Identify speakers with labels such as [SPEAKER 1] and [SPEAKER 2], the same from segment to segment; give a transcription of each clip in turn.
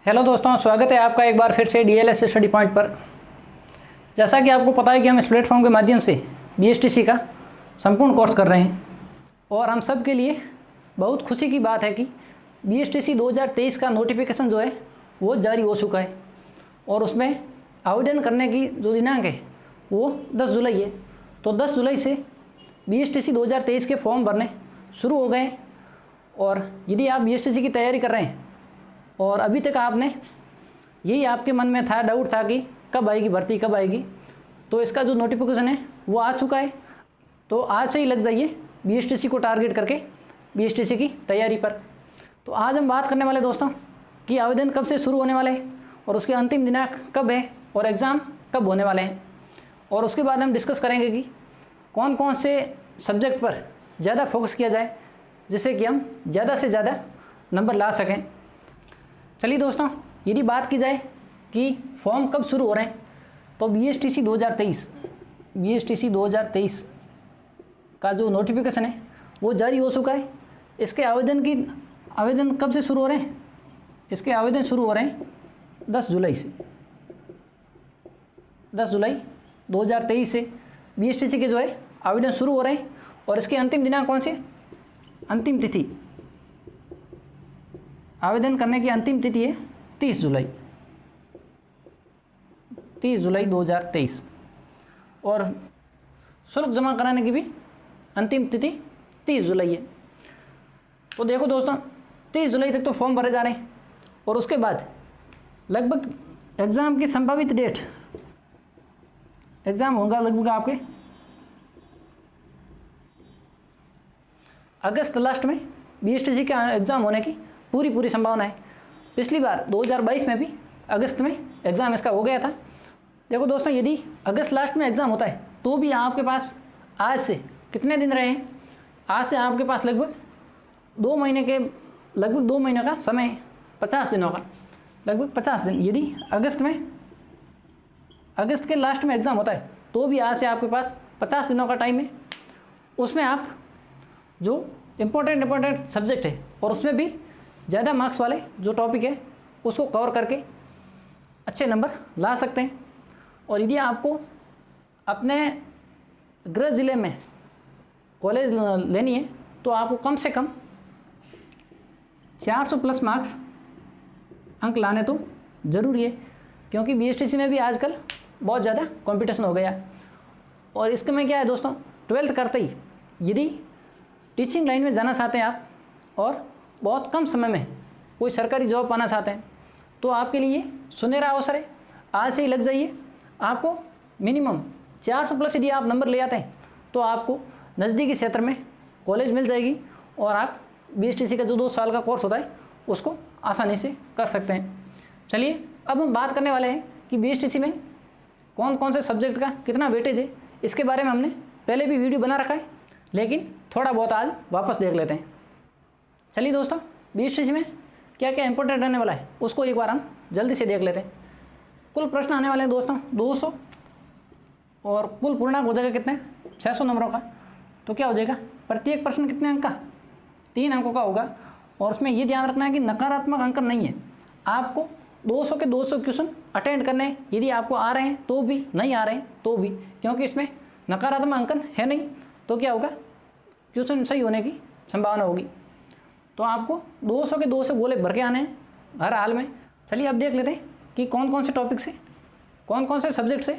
[SPEAKER 1] Hello दोस्तों, स्वागत है आपका एक बार फिर से डीएलएस स्टडी पॉइंट पर। जैसा कि आपको पता है कि हम इस प्लेटफॉर्म के माध्यम से बीएसटीसी का संपूर्ण कोर्स कर रहे हैं और हम सब के लिए बहुत खुशी की बात है कि बीएसटीसी 2023 का नोटिफिकेशन जो है वो जारी हो चुका है और उसमें आवेदन करने की जो दिनांक है वो 10 जुलाई है। तो 10 जुलाई से बीएसटीसी 2023 के फॉर्म भरने शुरू हो गए और यदि आप बीएसटीसी की तैयारी कर रहे हैं और अभी तक आपने यही आपके मन में था, डाउट था कि कब आएगी भर्ती, कब आएगी, तो इसका जो नोटिफिकेशन है वो आ चुका है। तो आज से ही लग जाइए बीएसटीसी को टारगेट करके बीएसटीसी की तैयारी पर। तो आज हम बात करने वाले दोस्तों कि आवेदन कब से शुरू होने वाले हैं और उसके अंतिम दिनांक कब है और एग्ज़ाम कब होने वाले हैं। और उसके बाद हम डिस्कस करेंगे कि कौन कौन से सब्जेक्ट पर ज़्यादा फोकस किया जाए जिससे कि हम ज़्यादा से ज़्यादा नंबर ला सकें। चलिए दोस्तों, यदि बात की जाए कि फॉर्म कब शुरू हो रहे हैं तो बीएसटीसी 2023 का जो नोटिफिकेशन है वो जारी हो चुका है। इसके आवेदन कब से शुरू हो रहे हैं? इसके आवेदन शुरू हो रहे हैं 10 जुलाई से। 10 जुलाई 2023 से बीएसटीसी के जो है आवेदन शुरू हो रहे हैं और इसकी अंतिम दिनांक कौन सी? अंतिम तिथि, आवेदन करने की अंतिम तिथि है 30 जुलाई 2023 और शुल्क जमा कराने की भी अंतिम तिथि 30 जुलाई है। तो देखो दोस्तों, 30 जुलाई तक तो फॉर्म भरे जा रहे हैं और उसके बाद लगभग एग्ज़ाम की संभावित डेट, एग्ज़ाम होगा लगभग आपके अगस्त लास्ट में बीएसटीसी का एग्ज़ाम होने की पूरी संभावना है। पिछली बार 2022 में भी अगस्त में एग्ज़ाम इसका हो गया था। देखो दोस्तों, यदि अगस्त लास्ट में एग्ज़ाम होता है तो भी आपके पास आज से कितने दिन रहे हैं? आज से आपके पास लगभग 2 महीने का समय, 50 दिनों का, लगभग 50 दिन। यदि अगस्त के लास्ट में एग्ज़ाम होता है तो भी आज से आपके पास 50 दिनों का टाइम है। उसमें आप जो इम्पोर्टेंट सब्जेक्ट है और उसमें भी ज़्यादा मार्क्स वाले जो टॉपिक है उसको कवर करके अच्छे नंबर ला सकते हैं। और यदि आपको अपने गृह ज़िले में कॉलेज लेनी है तो आपको कम से कम 400 प्लस मार्क्स अंक लाने तो ज़रूरी है, क्योंकि बीएसटीसी में भी आजकल बहुत ज़्यादा कंपटीशन हो गया। और इसके में क्या है दोस्तों, 12th करते ही यदि टीचिंग लाइन में जाना चाहते हैं आप और बहुत कम समय में कोई सरकारी जॉब पाना चाहते हैं तो आपके लिए सुनहरा अवसर है। आज से ही लग जाइए। आपको मिनिमम 400 प्लस यदि आप नंबर ले आते हैं तो आपको नज़दीकी क्षेत्र में कॉलेज मिल जाएगी और आप बीएसटीसी का जो 2 साल का कोर्स होता है उसको आसानी से कर सकते हैं। चलिए, अब हम बात करने वाले हैं कि बीएसटीसी में कौन कौन से सब्जेक्ट का कितना वेटेज है। इसके बारे में हमने पहले भी वीडियो बना रखा है, लेकिन थोड़ा बहुत आज वापस देख लेते हैं। चलिए दोस्तों, बीएसटीसी में क्या क्या इंपॉर्टेंट रहने वाला है उसको एक बार हम जल्दी से देख लेते हैं। कुल प्रश्न आने वाले हैं दोस्तों 200 और कुल पूर्णांक हो जाएगा कितने? 600 नंबरों का। तो क्या हो जाएगा, प्रत्येक प्रश्न कितने अंक का? 3 अंकों का होगा। और उसमें ये ध्यान रखना है कि नकारात्मक अंक नहीं है। आपको 200 के 200 क्वेश्चन अटेंड करने हैं, यदि आपको आ रहे हैं तो भी, नहीं आ रहे हैं तो भी, क्योंकि इसमें नकारात्मक अंकन है नहीं। तो क्या होगा, क्वेश्चन सही होने की संभावना होगी। तो आपको 200 के 200 गोले भर के आने हैं हर हाल में। चलिए अब देख लेते हैं कि कौन कौन से टॉपिक से, कौन कौन से सब्जेक्ट से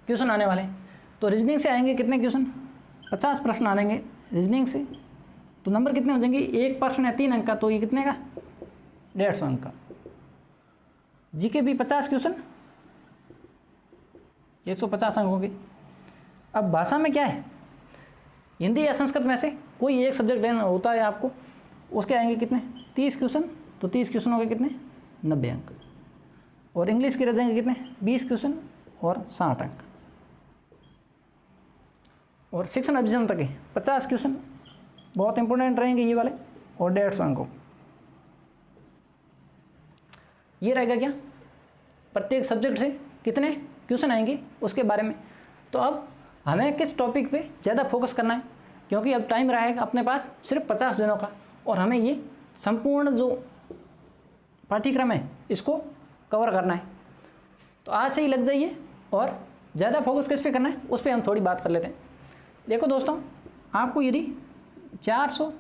[SPEAKER 1] क्वेश्चन आने वाले हैं। तो रीजनिंग से आएंगे कितने क्वेश्चन? 50 प्रश्न आएंगे रीजनिंग से। तो नंबर कितने हो जाएंगे? 1 प्रश्न है 3 अंक का, तो ये कितने का? 150 अंक का। जीके भी 50 क्वेश्चन, 150 अंक होंगे। अब भाषा में क्या है, हिंदी या संस्कृत में से कोई एक सब्जेक्ट लेना होता है आपको, उसके आएंगे कितने? 30 क्वेश्चन। तो 30 क्वेश्चन हो गए कितने? 90 अंक। और इंग्लिश के रह जाएंगे कितने? 20 क्वेश्चन और 60 अंक। और शिक्षण अभियान तक के 50 क्वेश्चन, बहुत इंपॉर्टेंट रहेंगे ये वाले, और 150 अंकों। ये रहेगा क्या, प्रत्येक सब्जेक्ट से कितने क्वेश्चन आएंगे उसके बारे में। तो अब हमें किस टॉपिक पे ज़्यादा फोकस करना है, क्योंकि अब टाइम रहेगा अपने पास सिर्फ 50 दिनों का और हमें ये संपूर्ण जो पाठ्यक्रम है इसको कवर करना है। तो आज से ही लग जाइए और ज़्यादा फोकस किस पे करना है उस पर हम थोड़ी बात कर लेते हैं। देखो दोस्तों, आपको यदि 400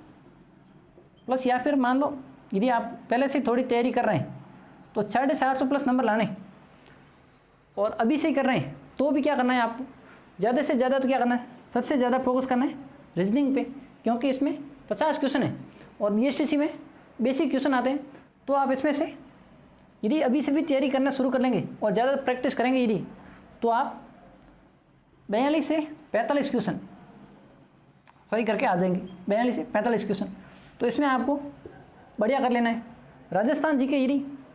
[SPEAKER 1] प्लस या फिर मान लो यदि आप पहले से थोड़ी तैयारी कर रहे हैं तो 450 प्लस नंबर लाने और अभी से ही कर रहे हैं तो भी क्या करना है आपको, ज़्यादा से ज़्यादा तो क्या करना है, सबसे ज़्यादा फोकस करना है रीजनिंग पे, क्योंकि इसमें 50 क्वेश्चन है और BSTC में बेसिक क्वेश्चन आते हैं। तो आप इसमें से यदि अभी से भी तैयारी करना शुरू कर लेंगे और ज़्यादा प्रैक्टिस करेंगे यदि, तो आप 42 से 45 क्वेश्चन सही करके आ जाएंगे। 42 से 45 क्वेश्चन, तो इसमें आपको बढ़िया कर लेना है। राजस्थान जी के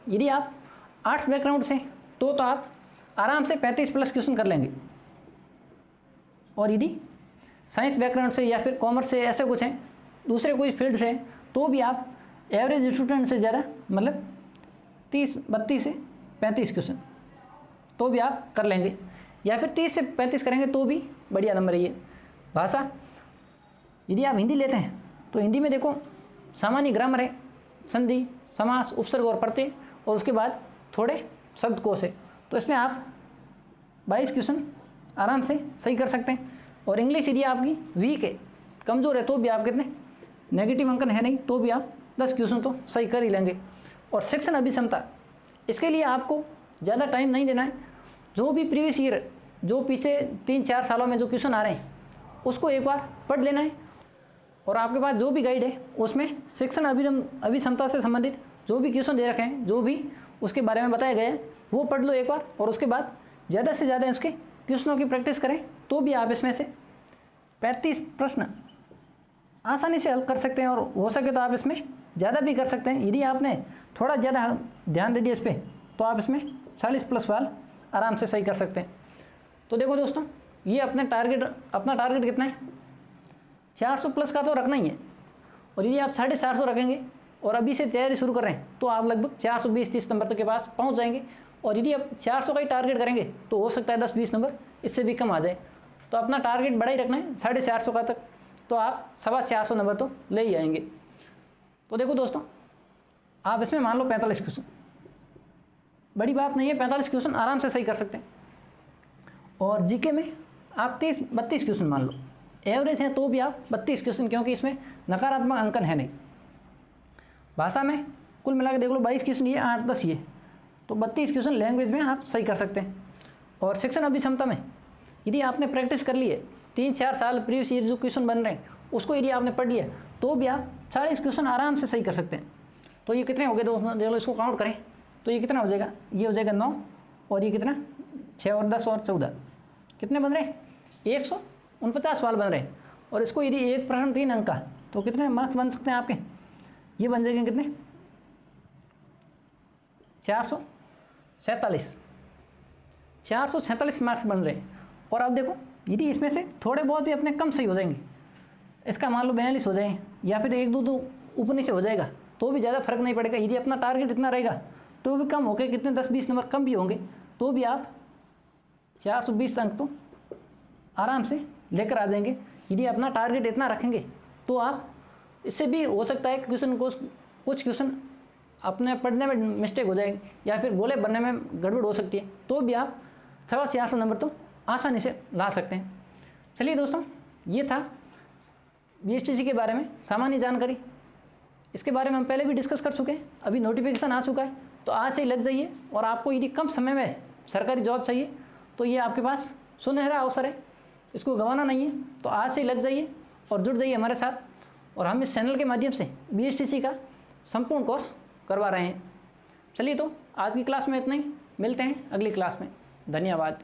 [SPEAKER 1] यदि आप आर्ट्स बैकग्राउंड से तो आप आराम से 35 प्लस क्वेश्चन कर लेंगे, और यदि साइंस बैकग्राउंड से या फिर कॉमर्स से ऐसे कुछ हैं दूसरे कोई फील्ड से तो भी आप एवरेज स्टूडेंट से ज़्यादा मतलब 32 से 35 क्वेश्चन तो भी आप कर लेंगे, या फिर 30 से 35 करेंगे तो भी बढ़िया नंबर है ये। भाषा यदि आप हिंदी लेते हैं तो हिंदी में देखो सामान्य ग्रामर है, संधि, समास, उपसर्ग और प्रत्यय, और उसके बाद थोड़े शब्दकोश है। तो इसमें आप 22 क्वेश्चन आराम से सही कर सकते हैं। और इंग्लिश यदि आपकी वीक है, कमज़ोर है, तो भी आप कितने नेगेटिव अंकन है नहीं तो भी आप 10 क्वेश्चन तो सही कर ही लेंगे। और सेक्शन अभिक्षमता, इसके लिए आपको ज़्यादा टाइम नहीं देना है। जो भी प्रीवियस ईयर जो पीछे 3-4 सालों में जो क्वेश्चन आ रहे हैं उसको एक बार पढ़ लेना है, और आपके पास जो भी गाइड है उसमें सेक्शन अभिक्षमता से संबंधित जो भी क्वेश्चन दे रखे हैं, जो भी उसके बारे में बताया गया है वो पढ़ लो एक बार, और उसके बाद ज़्यादा से ज़्यादा इसके क्वेश्चनों की प्रैक्टिस करें तो भी आप इसमें से 35 प्रश्न आसानी से हल कर सकते हैं, और हो सके तो आप इसमें ज़्यादा भी कर सकते हैं। यदि आपने थोड़ा ज़्यादा ध्यान दे दिया इस पर तो आप इसमें 40 प्लस सवाल आराम से सही कर सकते हैं। तो देखो दोस्तों, ये अपना टारगेट कितना है, 400 प्लस का तो रखना ही है। और यदि आप 450 रखेंगे और अभी से तैयारी शुरू कर रहे हैं तो आप लगभग 420-30 नंबर तक के पास पहुंच जाएंगे। और यदि आप 400 का ही टारगेट करेंगे तो हो सकता है 10-20 नंबर इससे भी कम आ जाए। तो अपना टारगेट बड़ा ही रखना है 450 का तक, तो आप 450 नंबर तो ले ही आएंगे। तो देखो दोस्तों, आप इसमें मान लो 45 क्वेश्चन, बड़ी बात नहीं है, 45 क्वेश्चन आराम से सही कर सकते हैं। और जीके में आप 32 क्वेश्चन मान लो, एवरेज हैं तो भी आप 32 क्वेश्चन, क्योंकि इसमें नकारात्मक अंकन है नहीं। भाषा में कुल मिला के देख लो 22 क्वेश्चन, ये 8-10 ये, तो 32 क्वेश्चन लैंग्वेज में आप सही कर सकते हैं। और सेक्शन अभिक्षमता में यदि आपने प्रैक्टिस कर ली है, 3-4 साल प्रीवियस ईयर जो क्वेश्चन बन रहे हैं उसको यदि आपने पढ़ लिया तो भी आप 40 क्वेश्चन आराम से सही कर सकते हैं। तो ये कितने हो गए दोस्तों, देख लो, इसको काउंट करें तो ये कितना हो जाएगा, ये हो जाएगा 9, और ये कितना 6 और 10 और 14, कितने बन रहे हैं, 149 सवाल बन रहे हैं। और इसको यदि एक प्रश्न 3 अंक का तो कितने मार्क्स बन सकते हैं आपके, ये बन जाएंगे कितने 447 मार्क्स बन रहे हैं। और अब देखो, यदि इसमें से थोड़े बहुत भी अपने कम सही हो जाएंगे, इसका मान लो 42 हो जाए या फिर 1-2 ऊपर नीचे हो जाएगा तो भी ज़्यादा फर्क नहीं पड़ेगा। यदि अपना टारगेट इतना रहेगा तो भी कम होकर कितने 10-20 नंबर कम भी होंगे तो भी आप 420 अंक तो आराम से लेकर आ जाएंगे। यदि अपना टारगेट इतना रखेंगे तो आप इससे भी हो सकता है कि कुछ क्वेश्चन अपने पढ़ने में मिस्टेक हो जाएगी या फिर गोले बनने में गड़बड़ हो सकती है, तो भी आप 450 नंबर तो आसानी से ला सकते हैं। चलिए दोस्तों, ये था BSTC के बारे में सामान्य जानकारी। इसके बारे में हम पहले भी डिस्कस कर चुके हैं, अभी नोटिफिकेशन आ चुका है, तो आज से ही लग जाइए। और आपको यदि कम समय में सरकारी जॉब चाहिए तो ये आपके पास सुनहरा अवसर है, इसको गंवाना नहीं है। तो आज से ही लग जाइए और जुड़ जाइए हमारे साथ, और हम इस चैनल के माध्यम से BSTC का संपूर्ण कोर्स करवा रहे हैं। चलिए तो आज की क्लास में इतना ही, मिलते हैं अगली क्लास में। धन्यवाद।